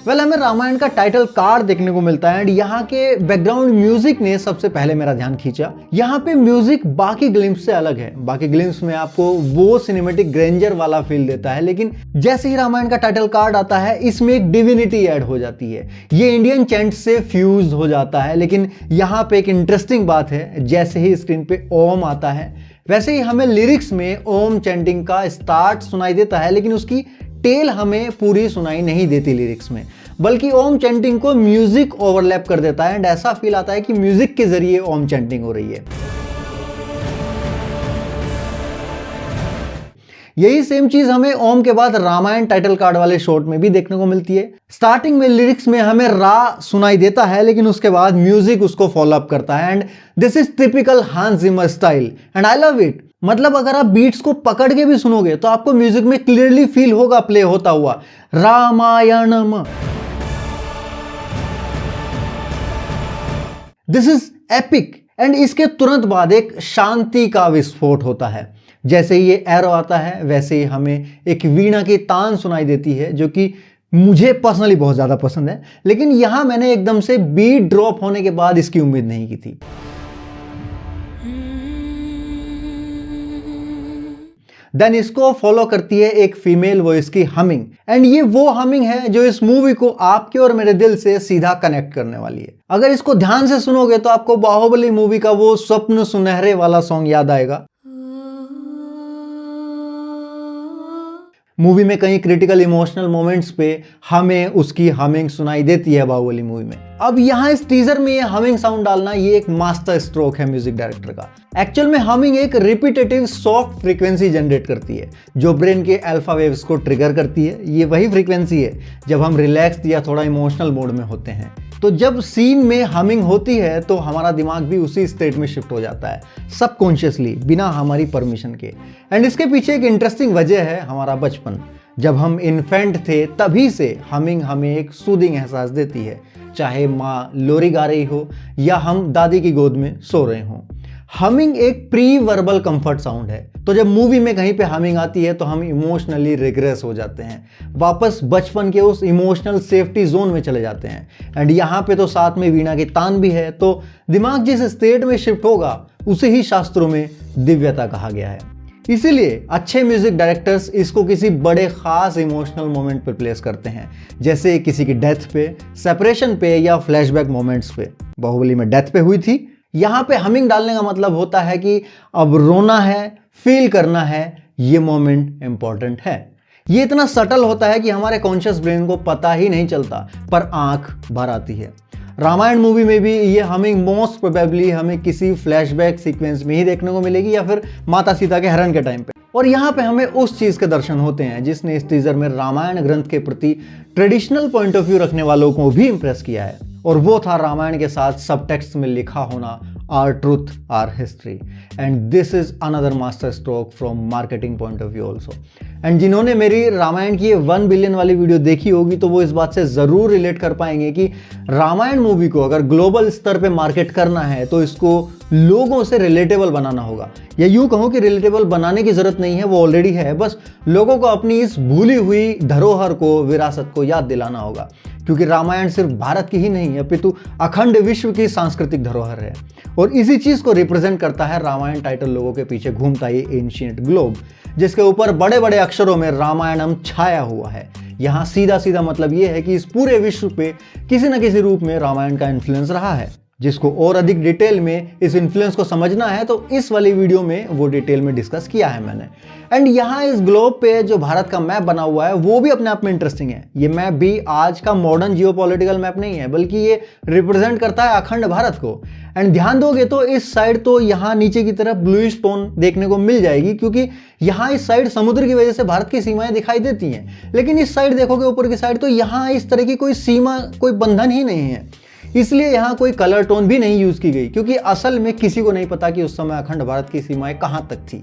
Well हमें रामायण का title card देखने को मिलता है एंड यहाँ के बैकग्राउंड म्यूजिक ने सबसे पहले मेरा ध्यान खींचा। यहाँ पे म्यूजिक बाकी ग्लिम्स से अलग है। बाकी ग्लिम्स में आपको वो सिनेमेटिक ग्रैंडर वाला फील देता है, लेकिन जैसे ही रामायण का टाइटल कार्ड आता है इसमें एक डिविनिटी ऐड हो जाती है। ये इंडियन चैंट से फ्यूज हो जाता है। लेकिन यहाँ पे एक इंटरेस्टिंग बात है, जैसे ही स्क्रीन पे ओम आता है वैसे ही हमें लिरिक्स में ओम चैंटिंग का स्टार्ट सुनाई देता है, लेकिन उसकी टेल हमें पूरी सुनाई नहीं देती लिरिक्स में, बल्कि ओम चैंटिंग को म्यूजिक ओवरलैप कर देता है एंड ऐसा फील आता है कि म्यूजिक के जरिए ओम चैंटिंग हो रही है। यही सेम चीज हमें ओम के बाद रामायण टाइटल कार्ड वाले शॉट में भी देखने को मिलती है। स्टार्टिंग में लिरिक्स में हमें रा सुनाई देता है, लेकिन उसके बाद म्यूजिक उसको फॉलो अप करता है and this is typical Hans Zimmer style and I love it. मतलब अगर आप बीट्स को पकड़ के भी सुनोगे तो आपको म्यूजिक में क्लियरली फील होगा प्ले होता हुआ Ramayanam. This is epic and इसके तुरंत बाद एक शांति का विस्फोट होता है। जैसे ही ये एरो आता है वैसे ही हमें एक वीणा की तान सुनाई देती है, जो कि मुझे पर्सनली बहुत ज़्यादा पसंद है, लेकिन यहाँ मैंने एकदम से बीट ड्रॉप होने के बाद इसकी उम्मीद नहीं की थी। देन इसको फॉलो करती है एक फीमेल वॉइस की हमिंग एंड ये वो हमिंग है जो इस मूवी को आपके और मेरे दिल से सीधा कनेक्ट करने वाली है। अगर इसको ध्यान से सुनोगे तो आपको बाहुबली मूवी का वो स्वप्न सुनहरे वाला सॉन्ग याद आएगा। मूवी में कई क्रिटिकल इमोशनल मोमेंट्स पे हमें उसकी हमिंग सुनाई देती है बाहुबली मूवी में। अब यहाँ इस टीजर में ये हमिंग साउंड डालना ये एक मास्टर स्ट्रोक है म्यूजिक डायरेक्टर का। एक्चुअल में हमिंग एक रिपीटेटिव सॉफ्ट फ्रीक्वेंसी जनरेट करती है जो ब्रेन के अल्फा वेव्स को ट्रिगर करती है। ये वही फ्रीक्वेंसी है जब हम रिलैक्स्ड या थोड़ा इमोशनल मोड में होते हैं। तो जब सीन में हमिंग होती है तो हमारा दिमाग भी उसी स्टेट में शिफ्ट हो जाता है सबकॉन्शियसली, बिना हमारी परमिशन के। एंड इसके पीछे एक इंटरेस्टिंग वजह है हमारा बचपन। जब हम इन्फेंट थे तभी से हमिंग हमें एक सूदिंग एहसास देती है, चाहे माँ लोरी गा रही हो या हम दादी की गोद में सो रहे हों। हमिंग एक प्री वर्बल कंफर्ट साउंड है। तो जब मूवी में कहीं पे हमिंग आती है तो हम इमोशनली रिग्रेस हो जाते हैं, वापस बचपन के उस इमोशनल सेफ्टी जोन में चले जाते हैं। एंड यहाँ पे तो साथ में वीणा की तान भी है, तो दिमाग जिस स्टेट में शिफ्ट होगा उसे ही शास्त्रों में दिव्यता कहा गया है। इसीलिए अच्छे म्यूजिक डायरेक्टर्स इसको किसी बड़े खास इमोशनल मोमेंट पर प्लेस करते हैं, जैसे किसी की डेथ पे, सेपरेशन पे या फ्लैशबैक मोमेंट्स पे। बाहुबली में डेथ पे हुई थी, यहाँ पे हमिंग डालने का मतलब होता है कि अब रोना है, फील करना है, ये मोमेंट इंपॉर्टेंट है। ये इतना सटल होता है कि हमारे कॉन्शियस ब्रेन को पता ही नहीं चलता, पर आंख भर आती है। रामायण मूवी में भी ये हमिंग मोस्ट प्रोबेबली हमें किसी फ्लैशबैक सीक्वेंस में ही देखने को मिलेगी या फिर माता सीता के हरण के टाइम पे। और यहाँ पे हमें उस चीज के दर्शन होते हैं जिसने इस टीजर में रामायण ग्रंथ के प्रति ट्रेडिशनल पॉइंट ऑफ व्यू रखने वालों को भी इंप्रेस किया है, और वो था रामायण के साथ सब टेक्स्ट में लिखा होना or truth or history. And this is another master stroke from marketing point of view also. एंड जिन्होंने मेरी रामायण की 1 बिलियन वाली वीडियो देखी होगी तो वो इस बात से ज़रूर रिलेट कर पाएंगे कि रामायण मूवी को अगर ग्लोबल स्तर पे मार्केट करना है तो इसको लोगों से रिलेटेबल बनाना होगा, या यूँ कहूँ कि रिलेटेबल बनाने की ज़रूरत नहीं है, वो ऑलरेडी है। बस लोगों को अपनी इस भूली हुई धरोहर को, विरासत को याद दिलाना होगा, क्योंकि रामायण सिर्फ भारत की ही नहीं अपितु अखंड विश्व की सांस्कृतिक धरोहर है। और इसी चीज़ को रिप्रेजेंट करता है रामायण टाइटल लोगों के पीछे घूमता ये एंशिएंट ग्लोब, जिसके ऊपर बड़े बड़े अक्षरों में रामायणम छाया हुआ है। यहाँ सीधा सीधा मतलब ये है कि इस पूरे विश्व पे किसी न किसी रूप में रामायण का इन्फ्लुएंस रहा है। जिसको और अधिक डिटेल में इस इन्फ्लुएंस को समझना है तो इस वाली वीडियो में वो डिटेल में डिस्कस किया है मैंने। एंड यहाँ इस ग्लोब पे जो भारत का मैप बना हुआ है वो भी अपने आप में इंटरेस्टिंग है। ये मैप भी आज का मॉडर्न जियोपॉलिटिकल मैप नहीं है, बल्कि ये रिप्रेजेंट करता है अखंड भारत को। एंड ध्यान दोगे तो इस साइड तो यहाँ नीचे की तरफ ब्लूइश टोन देखने को मिल जाएगी, क्योंकि यहाँ इस साइड समुद्र की वजह से भारत की सीमाएं दिखाई देती हैं। लेकिन इस साइड देखोगे ऊपर की साइड तो यहाँ इस तरह की कोई सीमा, कोई बंधन ही नहीं है। इसलिए यहाँ कोई कलर टोन भी नहीं यूज की गई, क्योंकि असल में किसी को नहीं पता कि उस समय अखंड भारत की सीमाएं कहाँ तक थी।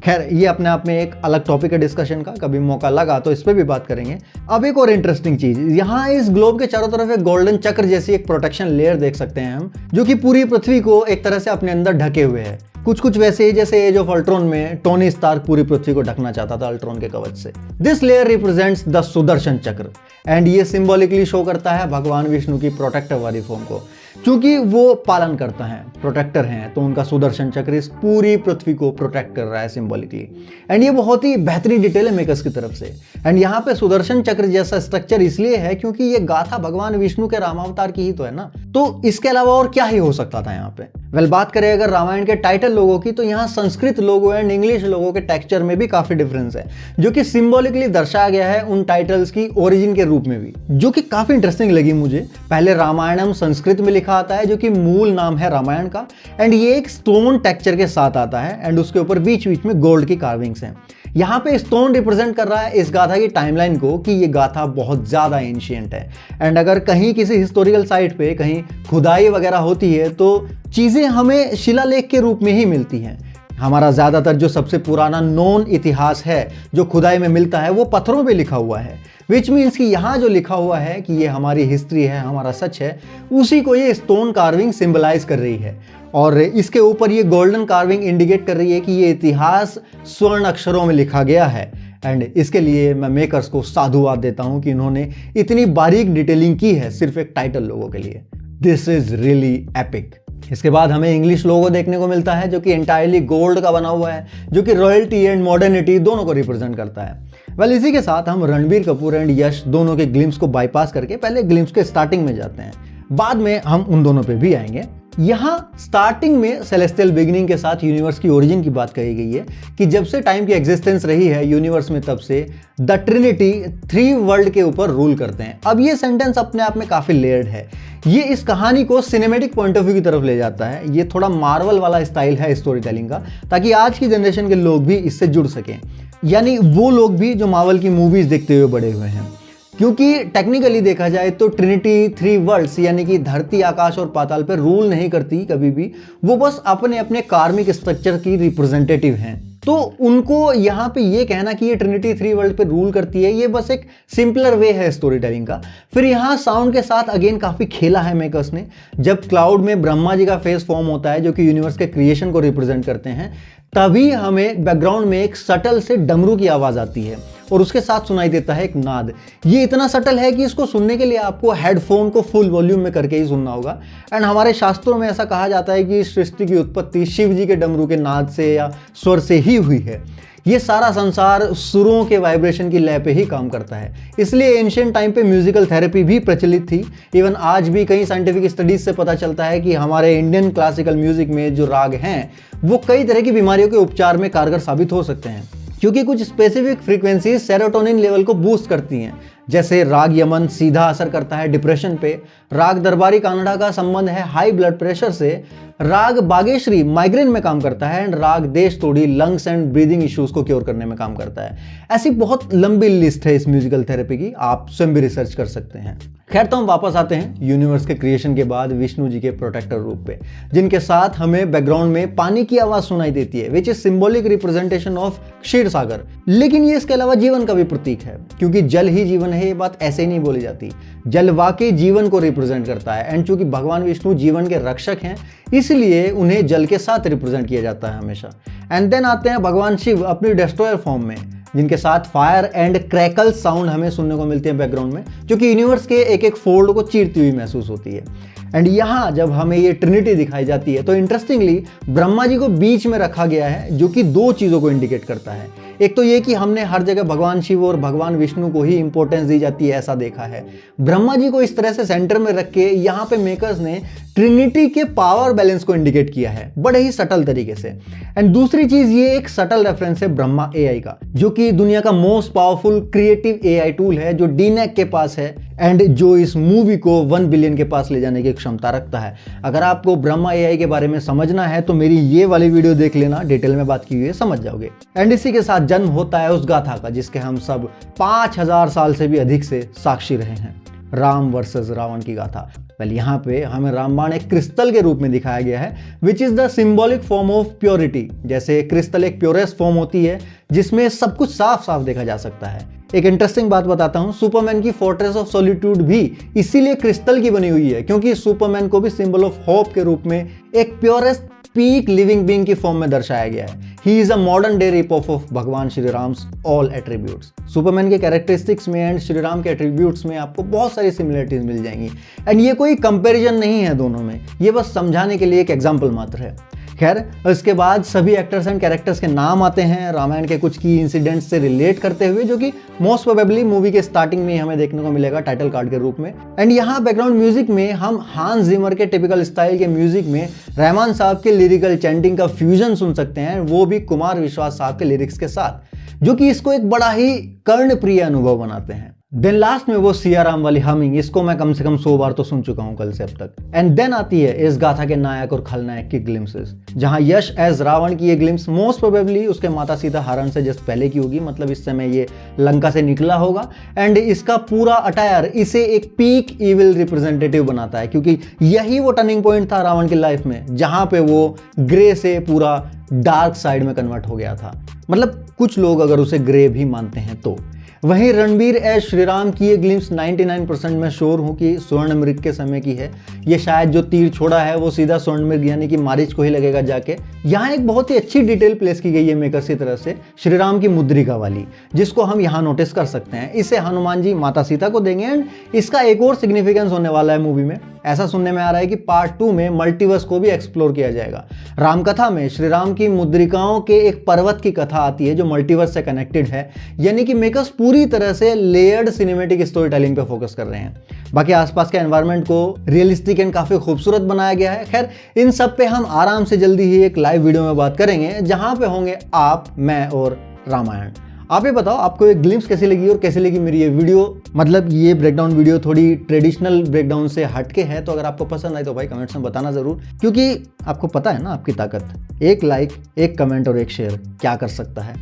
खैर ये अपने आप में एक अलग टॉपिक है डिस्कशन का, कभी मौका लगा तो इस पर भी बात करेंगे। अब एक और इंटरेस्टिंग चीज, यहाँ इस ग्लोब के चारों तरफ एक गोल्डन चक्र जैसी एक प्रोटेक्शन लेयर देख सकते हैं हम, जो कि पूरी पृथ्वी को एक तरह से अपने अंदर ढके हुए है। कुछ कुछ वैसे ही जैसे एज ऑफ अल्ट्रॉन में टोनी स्टार्क पूरी पृथ्वी को ढकना चाहता था अल्ट्रॉन के कवच से। This layer represents the Sudarshan चक्र एंड ये सिंबॉलिकली शो करता है भगवान विष्णु की प्रोटेक्टर वाली फॉर्म को। क्योंकि वो पालन करता है, प्रोटेक्टर हैं, तो उनका सुदर्शन चक्र इस पूरी पृथ्वी को प्रोटेक्ट कर रहा है सिंबॉलिकली। एंड ये बहुत ही बेहतरीन डिटेल है मेकर्स की तरफ से। एंड यहाँ पे सुदर्शन चक्र जैसा स्ट्रक्चर इसलिए है क्योंकि ये गाथा भगवान विष्णु के रामावतार की ही तो है ना, तो इसके अलावा और क्या ही हो सकता था यहाँ पे। बात करें अगर रामायण के टाइटल लोगों की, तो यहाँ संस्कृत लोगो एंड इंग्लिश लोगों के टेक्सचर में भी काफी डिफरेंस है, जो कि सिंबॉलिकली दर्शाया गया है उन टाइटल्स की ओरिजिन के रूप में भी, जो कि काफी इंटरेस्टिंग लगी मुझे। पहले रामायणम संस्कृत में लिखा आता है, जो कि मूल नाम है रामायण का, एंड ये एक स्टोन टेक्सचर के साथ आता है एंड उसके ऊपर बीच बीच में गोल्ड की कार्विंग्स हैं। यहाँ पे स्टोन रिप्रेजेंट कर रहा है इस गाथा की टाइमलाइन को कि ये गाथा बहुत ज्यादा एंशिएंट है। एंड अगर कहीं किसी हिस्टोरिकल साइट पे कहीं खुदाई वगैरह होती है तो चीजें हमें शिलालेख के रूप में ही मिलती हैं। हमारा ज्यादातर जो सबसे पुराना नॉन इतिहास है जो खुदाई में मिलता है वो पत्थरों पे लिखा हुआ है, विच मीन्स कि यहाँ जो लिखा हुआ है कि ये हमारी हिस्ट्री है, हमारा सच है, उसी को ये स्टोन कार्विंग सिंबलाइज कर रही है। और इसके ऊपर ये गोल्डन कार्विंग इंडिकेट कर रही है कि ये इतिहास स्वर्ण अक्षरों में लिखा गया है। एंड इसके लिए मैं मेकर्स को साधुवाद देता हूँ कि इन्होंने इतनी बारीक डिटेलिंग की है सिर्फ एक टाइटल लोगों के लिए। This is really epic. इसके बाद हमें इंग्लिश लोगो देखने को मिलता है जो कि एंटायरली गोल्ड का बना हुआ है, जो कि रॉयल्टी एंड मॉडर्निटी दोनों को रिप्रेजेंट करता है। इसी के साथ हम रणबीर कपूर एंड यश दोनों के ग्लिम्स को बाईपास करके पहले ग्लिम्स के स्टार्टिंग में जाते हैं, बाद में हम उन दोनों पे भी आएंगे। यहाँ स्टार्टिंग में सेलेस्टियल बिगिनिंग के साथ यूनिवर्स की ओरिजिन की बात कही गई है कि जब से टाइम की एग्जिस्टेंस रही है यूनिवर्स में, तब से द ट्रिनिटी 3 वर्ल्ड के ऊपर रूल करते हैं। अब ये सेंटेंस अपने आप में काफी लेयर्ड है। ये इस कहानी को सिनेमैटिक पॉइंट ऑफ व्यू की तरफ ले जाता है। ये थोड़ा मार्वल वाला स्टाइल है स्टोरी टेलिंग का, ताकि आज की जनरेशन के लोग भी इससे जुड़ सकें, यानी वो लोग भी जो मार्वल की मूवीज देखते हुए बड़े हुए हैं। क्योंकि टेक्निकली देखा जाए तो ट्रिनिटी 3 वर्ल्ड्स यानी कि धरती, आकाश और पाताल पर रूल नहीं करती कभी भी, वो बस अपने अपने कार्मिक स्ट्रक्चर की रिप्रेजेंटेटिव हैं। तो उनको यहाँ पे ये कहना कि ये ट्रिनिटी 3 वर्ल्ड पे रूल करती है, ये बस एक सिंपलर वे है स्टोरी टेलिंग का। फिर यहाँ साउंड के साथ अगेन काफी खेला है मेकर्स ने। जब क्लाउड में ब्रह्मा जी का फेस फॉर्म होता है जो कि यूनिवर्स के क्रिएशन को रिप्रेजेंट करते हैं, तभी हमें बैकग्राउंड में एक सटल से डमरू की आवाज आती है और उसके साथ सुनाई देता है एक नाद। ये इतना सटल है कि इसको सुनने के लिए आपको हेडफोन को फुल वॉल्यूम में करके ही सुनना होगा। एंड हमारे शास्त्रों में ऐसा कहा जाता है कि इस सृष्टि की उत्पत्ति शिव जी के डमरू के नाद से या स्वर से ही हुई है। ये सारा संसार सुरों के वाइब्रेशन की लय पे ही काम करता है। इसलिए एंशिएंट टाइम पे म्यूजिकल थेरेपी भी प्रचलित थी। इवन आज भी कई साइंटिफिक स्टडीज से पता चलता है कि हमारे इंडियन क्लासिकल म्यूजिक में जो राग हैं वो कई तरह की बीमारियों के उपचार में कारगर साबित हो सकते हैं, क्योंकि कुछ स्पेसिफिक फ्रीक्वेंसी सेरोटोनिन लेवल को बूस्ट करती हैं। जैसे राग यमन सीधा असर करता है डिप्रेशन पे, राग दरबारी कानड़ा का संबंध है हाई ब्लड प्रेशर से, राग बागेश्वरी माइग्रेन में काम करता है, एंड राग देश तोड़ी लंग्स एंड ब्रीदिंग इश्यूज को क्योर करने में काम करता है। ऐसी बहुत लंबी लिस्ट है इस म्यूजिकल थेरेपी की, आप स्वयं भी रिसर्च कर सकते हैं। खैर, तो हम वापस आते हैं यूनिवर्स के क्रिएशन के बाद विष्णु जी के प्रोटेक्टर रूप पे, जिनके साथ हमें बैकग्राउंड में पानी की आवाज सुनाई देती है, which is symbolic representation of Kshir Sagar. लेकिन ये इसके अलावा जीवन का भी प्रतीक है, क्योंकि जल ही जीवन है, ये बात ऐसे ही नहीं बोली जाती। जल वाकई जीवन को रिप्रेजेंट करता है। एंड चूंकि भगवान विष्णु जीवन के रक्षक हैं, इसलिए उन्हें जल के साथ रिप्रेजेंट किया जाता है हमेशा। एंड देन आते हैं भगवान शिव अपनी डिस्ट्रॉयर फॉर्म में, जिनके साथ फायर एंड क्रैकल साउंड हमें सुनने को मिलती है बैकग्राउंड में, जो कि यूनिवर्स के एक एक फोल्ड को चीरती हुई महसूस होती है। एंड यहाँ जब हमें ये ट्रिनिटी दिखाई जाती है तो इंटरेस्टिंगली ब्रह्मा जी को बीच में रखा गया है, जो कि 2 चीज़ों को इंडिकेट करता है। एक तो ये कि हमने हर जगह भगवान शिव और भगवान विष्णु को ही इंपॉर्टेंस दी जाती है ऐसा देखा है। ब्रह्मा जी को इस तरह से सेंटर में रख के यहाँ पे मेकर्स ने ट्रिनिटी के पावर बैलेंस को इंडिकेट किया है बड़े ही सटल तरीके से। एंड दूसरी चीज, ये एक सटल रेफरेंस है ब्रह्मा एआई का, जो कि दुनिया का most powerful creative AI tool है, जो डीनेक के पास है एंड जो इस मूवी को 1 बिलियन के पास ले जाने की क्षमता रखता है। अगर आपको ब्रह्मा एआई के बारे में समझना है तो मेरी ये वाली वीडियो देख लेना, डिटेल में बात की हुई है, समझ जाओगे। एंड इसी के साथ जन्म होता है उस गाथा का जिसके हम सब 5000 साल से भी अधिक से साक्षी रहे हैं, राम वर्सेस रावण की गाथा। यहाँ पे हमें रामबाण एक क्रिस्टल के रूप में दिखाया गया है, which is the symbolic form of purity. जैसे क्रिस्टल एक प्योरेस्ट फॉर्म होती है जिसमें सब कुछ साफ साफ देखा जा सकता है। एक इंटरेस्टिंग बात बताता हूं, सुपरमैन की फोर्ट्रेस ऑफ सॉलिट्यूड भी इसीलिए क्रिस्टल की बनी हुई है, क्योंकि सुपरमैन को भी सिंबल ऑफ होप के रूप में एक प्योरेस्ट पीक लिविंग बीइंग की फॉर्म में दर्शाया गया है। He is a modern day rip of Bhagwan Shri Ram's all attributes. Superman के कैरेक्टरिस्टिक्स में एंड श्री राम के एट्रीब्यूट्स में आपको बहुत सारी सिमिलरिटीज मिल जाएंगी। एंड ये कोई कंपैरिजन नहीं है दोनों में, ये बस समझाने के लिए एक एग्जाम्पल मात्र है। खैर, इसके बाद सभी एक्टर्स एंड कैरेक्टर्स के नाम आते हैं रामायण के कुछ की इंसिडेंट्स से रिलेट करते हुए, जो कि मोस्ट प्रोबेबली मूवी के स्टार्टिंग में ही हमें देखने को मिलेगा टाइटल कार्ड के रूप में। एंड यहाँ बैकग्राउंड म्यूजिक में हम हांस जिमर के टिपिकल स्टाइल के म्यूजिक में रहमान साहब के लिरिकल चैंटिंग का फ्यूजन सुन सकते हैं, वो भी कुमार विश्वास साहब के लिरिक्स के साथ, जो कि इसको एक बड़ा ही कर्णप्रिय अनुभव बनाते हैं। देन लास्ट में वो सिया राम वाली हमिंग, इसको मैं कम से कम 100 बार तो सुन चुका हूं कल से अब तक। एंड देन आती है इस गाथा के नायक और खलनायक की ग्लिम्सेस, जहां यश एज रावण की ये ग्लिम्स मोस्ट प्रोबेबली उसके माता सीता हरण से जस्ट पहले की होगी, मतलब इस समय ये लंका से निकला होगा। एंड इसका पूरा अटायर इसे एक पीक इविल रिप्रेजेंटेटिव बनाता है, क्योंकि यही वो टर्निंग पॉइंट था रावण की लाइफ में, जहां पे वो ग्रे से पूरा डार्क साइड में कन्वर्ट हो गया था। मतलब कुछ लोग अगर उसे ग्रे भी मानते हैं तो। वहीं रणबीर एज श्रीराम की ये ग्लिम्स 99% मैं श्योर हूँ कि स्वर्ण मृग के समय की है। ये शायद जो तीर छोड़ा है वो सीधा स्वर्ण मृग यानी कि मारीच को ही लगेगा जाके। यहाँ एक बहुत ही अच्छी डिटेल प्लेस की गई है मेकर्स की तरफ से श्रीराम की मुद्रिका वाली, जिसको हम यहाँ नोटिस कर सकते हैं। इसे हनुमान जी माता सीता को देंगे एंड इसका एक और सिग्निफिकेंस होने वाला है मूवी में। ऐसा सुनने में आ रहा है कि पार्ट 2 में मल्टीवर्स को भी एक्सप्लोर किया जाएगा। रामकथा में श्री राम की मुद्रिकाओं के एक पर्वत की कथा आती है जो मल्टीवर्स से कनेक्टेड है, यानी कि मेकर्स पूरी तरह से लेयर्ड सिनेमैटिक स्टोरी टेलिंग पे फोकस कर रहे हैं। बाकी आसपास के एनवायरनमेंट को रियलिस्टिक एंड काफी खूबसूरत बनाया गया है। खैर, इन सब पे हम आराम से जल्दी ही एक लाइव वीडियो में बात करेंगे, जहां पे होंगे आप, मैं और रामायण। आप ये बताओ आपको ये ग्लिम्स कैसी लगी और कैसी लगी मेरी ये वीडियो। मतलब ये ब्रेकडाउन वीडियो थोड़ी ट्रेडिशनल ब्रेकडाउन से हटके है, तो अगर आपको पसंद आए तो भाई कमेंट्स में बताना जरूर, क्योंकि आपको पता है ना आपकी ताकत। एक लाइक, एक कमेंट और एक शेयर क्या कर सकता है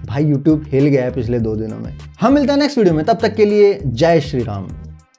भाई। यूट्यूब हिल गया है पिछले 2 दिनों में। हम मिलते हैं नेक्स्ट वीडियो में, तब तक के लिए जय श्री राम।